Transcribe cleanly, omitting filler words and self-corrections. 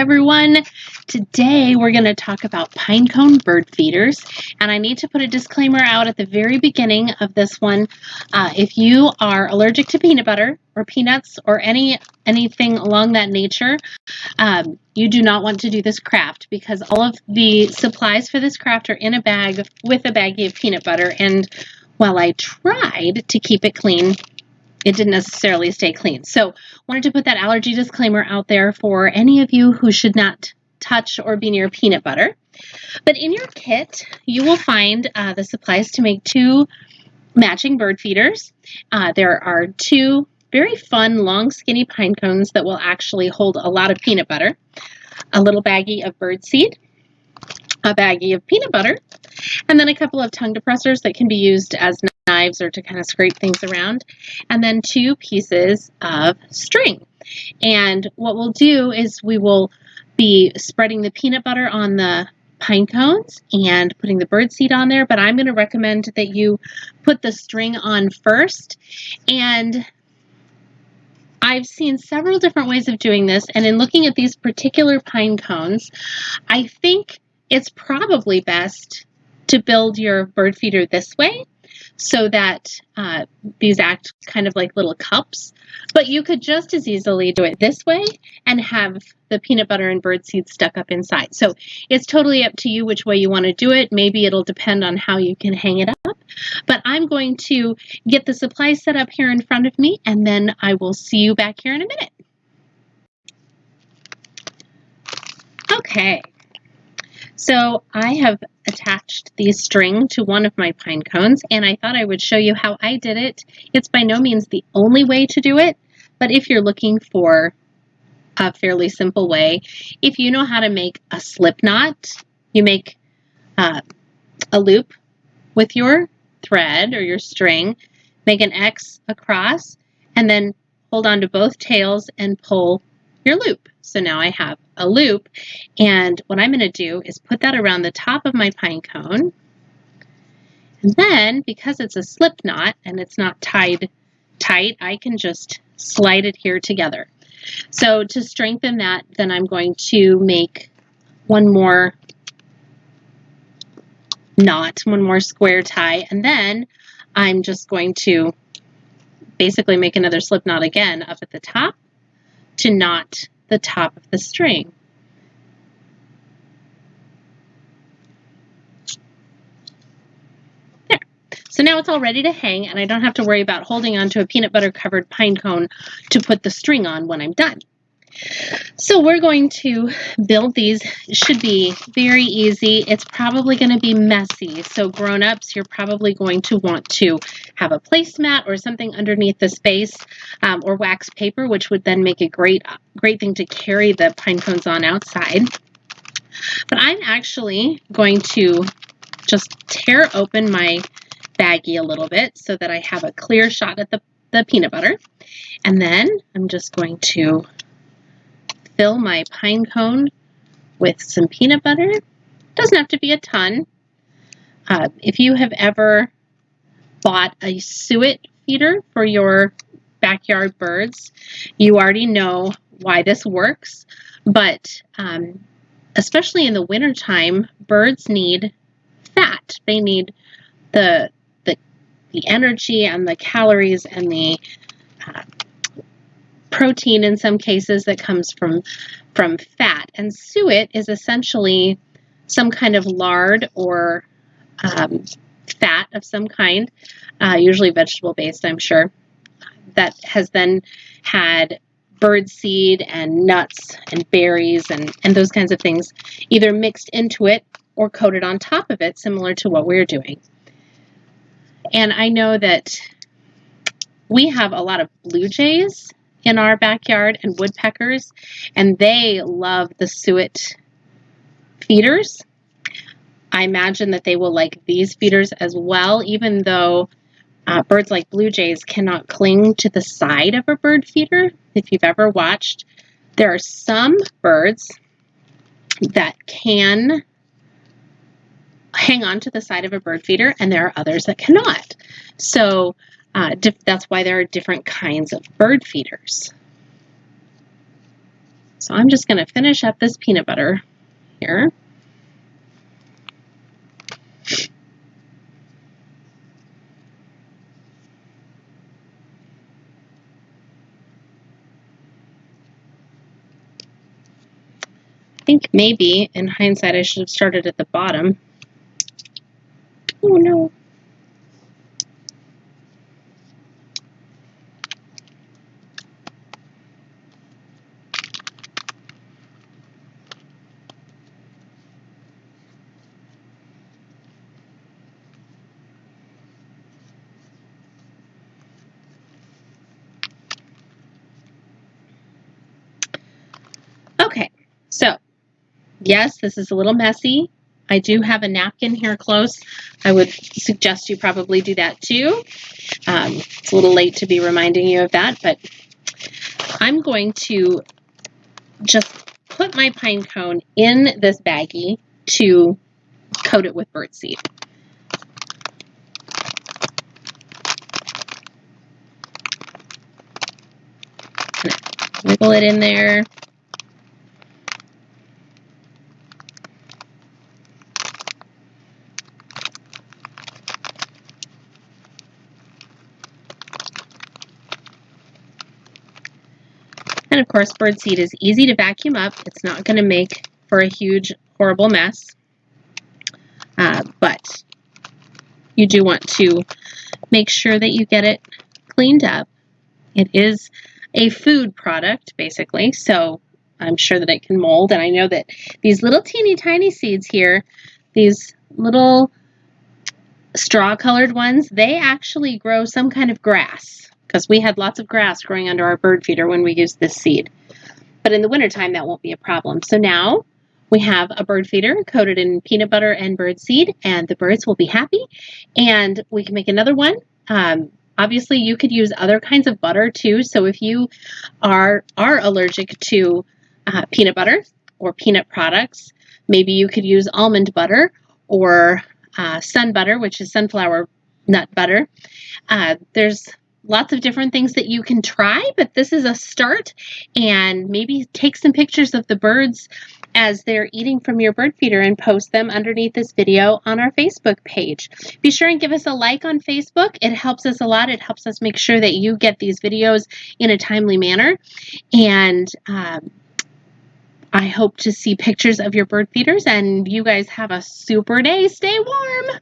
everyone. Today we're going to talk about pinecone bird feeders, and I need to put a disclaimer out at the very beginning of this one. If you are allergic to peanut butter or peanuts or anything along that nature, you do not want to do this craft because all of the supplies for this craft are in a bag with a baggie of peanut butter, and while I tried to keep it clean, it didn't necessarily stay clean. So wanted to put that allergy disclaimer out there for any of you who should not touch or be near peanut butter. But in your kit, you will find the supplies to make 2 matching bird feeders. There are 2 very fun, long, skinny pine cones that will actually hold a lot of peanut butter, a little baggie of bird seed, a baggie of peanut butter, and then a couple of tongue depressors that can be used as knives or to kind of scrape things around, and then 2 pieces of string. And what we'll do is we will be spreading the peanut butter on the pine cones and putting the bird seed on there, but I'm going to recommend that you put the string on first. And I've seen several different ways of doing this, and in looking at these particular pine cones, I think it's probably best to build your bird feeder this way so that these act kind of like little cups. But you could just as easily do it this way and have the peanut butter and bird seed stuck up inside. So it's totally up to you which way you want to do it. Maybe it'll depend on how you can hang it up. But I'm going to get the supplies set up here in front of me, and then I will see you back here in a minute. Okay. So I have attached the string to one of my pine cones, and I thought I would show you how I did it. It's by no means the only way to do it, but if you're looking for a fairly simple way, if you know how to make a slip knot, you make a loop with your thread or your string, make an X across, and then hold on to both tails and pull your loop. So now I have a loop, and what I'm going to do is put that around the top of my pine cone, and then because it's a slip knot and it's not tied tight, I can just slide it here together. So to strengthen that, then I'm going to make one more knot, one more square tie, and then I'm just going to basically make another slip knot again up at the top to knot the top of the string. There. So now it's all ready to hang, and I don't have to worry about holding onto a peanut butter covered pine cone to put the string on when I'm done. So we're going to build these. It should be very easy. It's probably going to be messy. So grown-ups, you're probably going to want to have a placemat or something underneath the space, or wax paper, which would then make a great thing to carry the pine cones on outside. But I'm actually going to just tear open my baggie a little bit so that I have a clear shot at the peanut butter. And then I'm just going to fill my pine cone with some peanut butter. Doesn't have to be a ton. If you have ever bought a suet feeder for your backyard birds, you already know why this works. But especially in the wintertime, birds need fat. They need the energy and the calories and the protein in some cases that comes from fat. And suet is essentially some kind of lard or fat of some kind, usually vegetable based, I'm sure, that has then had bird seed and nuts and berries and those kinds of things either mixed into it or coated on top of it, similar to what we're doing. And I know that we have a lot of blue jays in our backyard and woodpeckers, and they love the suet feeders. I imagine that they will like these feeders as well, even though birds like blue jays cannot cling to the side of a bird feeder. If you've ever watched, there are some birds that can hang on to the side of a bird feeder, and there are others that cannot. So that's why there are different kinds of bird feeders. So I'm just going to finish up this peanut butter here. I think maybe, in hindsight, I should have started at the bottom. Oh no. Okay, so yes, this is a little messy. I do have a napkin here close. I would suggest you probably do that too. It's a little late to be reminding you of that, but I'm going to just put my pine cone in this baggie to coat it with birdseed. Wiggle it in there. And of course, birdseed is easy to vacuum up. It's not going to make for a huge, horrible mess. But you do want to make sure that you get it cleaned up. It is a food product, basically, so I'm sure that it can mold. And I know that these little teeny tiny seeds here, these little straw-colored ones, they actually grow some kind of grass, because we had lots of grass growing under our bird feeder when we used this seed. But in the wintertime, that won't be a problem. So now we have a bird feeder coated in peanut butter and bird seed, and the birds will be happy. And we can make another one. Obviously, you could use other kinds of butter too. So if you are allergic to peanut butter or peanut products, maybe you could use almond butter or sun butter, which is sunflower nut butter. There's lots of different things that you can try, but this is a start. And maybe take some pictures of the birds as they're eating from your bird feeder and post them underneath this video on our Facebook page. Be sure and give us a like on Facebook. It helps us a lot. It helps us make sure that you get these videos in a timely manner. And I hope to see pictures of your bird feeders, and you guys have a super day. Stay warm.